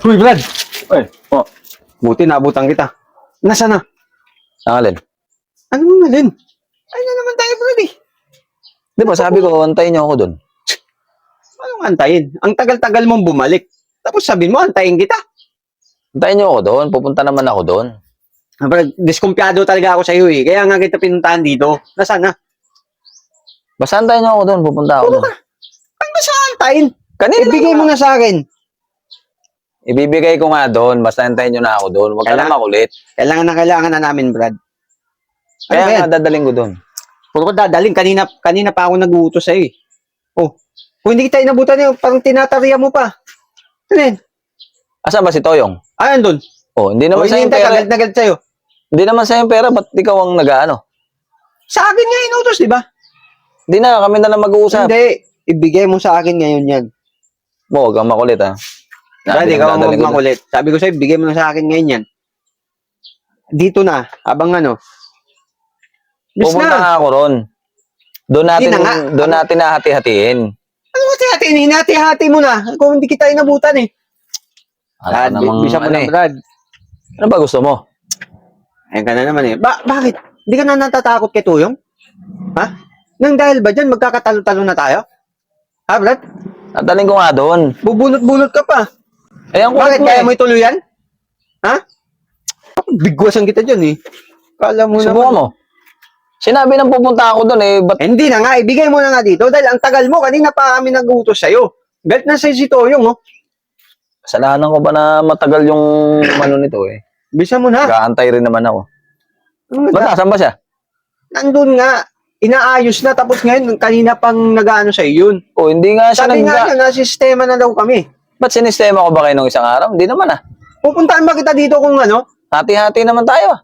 Uy, Brad! Uy, oh, Buti naabutan kita. Nasaan na? nangalin. Ano mo na din? Ay na naman tayo, Brad eh. Di ba sabi ko, antayin niyo ako doon. Anong antayin? Ang tagal-tagal mong bumalik. Tapos sabihin mo, antayin kita. Antayin niyo ako doon, pupunta naman ako doon. Ah, Brad, diskumpiyado talaga ako sa iyo eh. Kaya nga kita pinuntahan dito. Nasaan na? Basta antayin niyo ako doon, pupunta ako doon. Ano ba sa antayin? Kanina Ibigay mo na sa akin. Ibibigay ko nga doon, basta antayin niyo na ako doon. Huwag ka na makulit. Kailangan na namin, Brad. Ano Kaya ba yan? nga dadaling ko doon. Puro ko dadaling. Kanina pa ako nag-uutos sa'yo eh. Oh, kung hindi kita inabutan yun, parang tinatariya mo pa. Ano yan? Asan ba si Toyong? Ah, andun. Oh, hindi naman sa yung hinihintay ka, pera. galit na galit sa'yo. Hindi naman sa yung pera, ba't ikaw ang nag-ano? Sa akin nga inutos, di ba? Hindi na, kami na lang mag-uusap. Hindi. Ibigay mo sa akin ngayon yan. Mo, huwag kang makulit ha. Brad, ikaw ang Dadaling ko doon. makulit. Sabi ko sa'yo, bigay mo na sa akin ngayon yan. Dito na, abang ano. Bis Pupunta na. nga ako ron. Doon natin, Hindi na nga. doon natin nahati-hatiin. Ano ba hati-hati? Hinati-hati mo na. Kung hindi kita inabutan eh. Brad, namang bisa mo ano na, eh. Brad. Ano ba gusto mo? Ayun ka na naman eh. Bakit? Hindi ka na natatakot kay Tuyong? Ha? Nang dahil ba dyan, magkakatalo-talo na tayo? Ha, Brad? Nataling ko nga doon. Bubunot-bunot ka pa. Eh, ang Bakit? kulit mo Kaya eh. mo ituloy yan? Ha? Bigwasan kita dyan eh. Kala mo Subukan naman. mo. Sinabi nang pupunta ako doon eh. Ba't Eh, hindi na nga, ibigay mo na nga dito dahil ang tagal mo, kanina pa kami nag-utos sa'yo. Galit na sa'yo si Toyong, oh. kasalanan ko ba na matagal yung ano nito eh. Bisa mo na. Gaantay rin naman ako. Ano Ba't ba? nasan ba siya? Nandun nga, inaayos na tapos ngayon, kanina pang nag-ano sa'yo yun. O, hindi nga siya Sabi nga nagga... niya, sistema na daw kami. Ba't sinistema ko ba kayo nung isang araw? Hindi naman ah. Pupuntaan ba kita dito kung ano? Hati-hati naman tayo ah.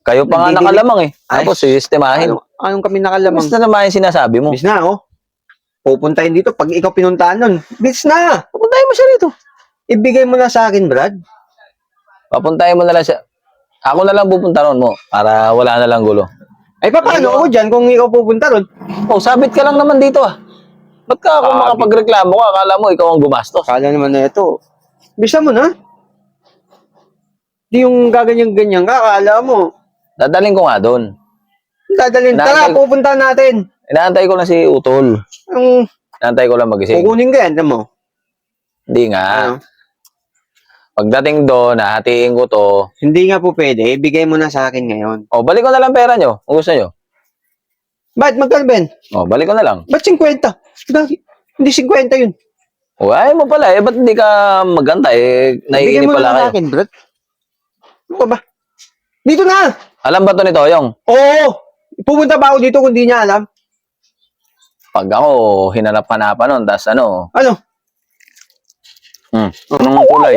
Kayo pa nga Nagdidilig. nakalamang eh. Ay. Tapos sistemahin. Anong kami nakalamang? Basta naman yung sinasabi mo. Bis na, oh. Pupuntahin dito pag ikaw pinuntahan nun. Bis na! Papuntahin mo siya rito. Ibigay mo na sa akin, Brad. Papuntahin mo na lang siya. Ako na lang pupunta ron mo para wala na lang gulo. Ay, paano ako dyan kung ikaw pupunta ron? Oh, sabit ka lang naman dito ah. Ba't ka ako Sabit. makapagreklamo ka? Akala mo ikaw ang gumastos. Kala naman na ito. Bisa mo na. Di yung gaganyan-ganyan ka, akala mo. Dadaling ko nga doon. Dadalhin. Tara, Inaantay- pupunta natin. Inaantay ko na si Utol. Ang Inaantay ko lang magising. kukunin ka yan, alam mo. Hindi nga. Ano? Pagdating doon, nahatiin ko to. Hindi nga po pwede. Ibigay mo na sa akin ngayon. O, balik ko na lang pera nyo. Kung gusto nyo. Ba't magkano ba yan? O, balik ko na lang. Ba't 50? Gagi. Hindi 50 yun. O, ayaw mo pala eh. Ba't hindi ka maganta eh? Ibigay Naiinip mo pala na kayo. sa akin, Brad. Ano ka ba? Dito na! Alam ba to ni Toyong? Oo! Pupunta ba ako dito kung di niya alam? Pag ako, hinanap-hanapan nun. Tapos ano? Ano? Anong kulay?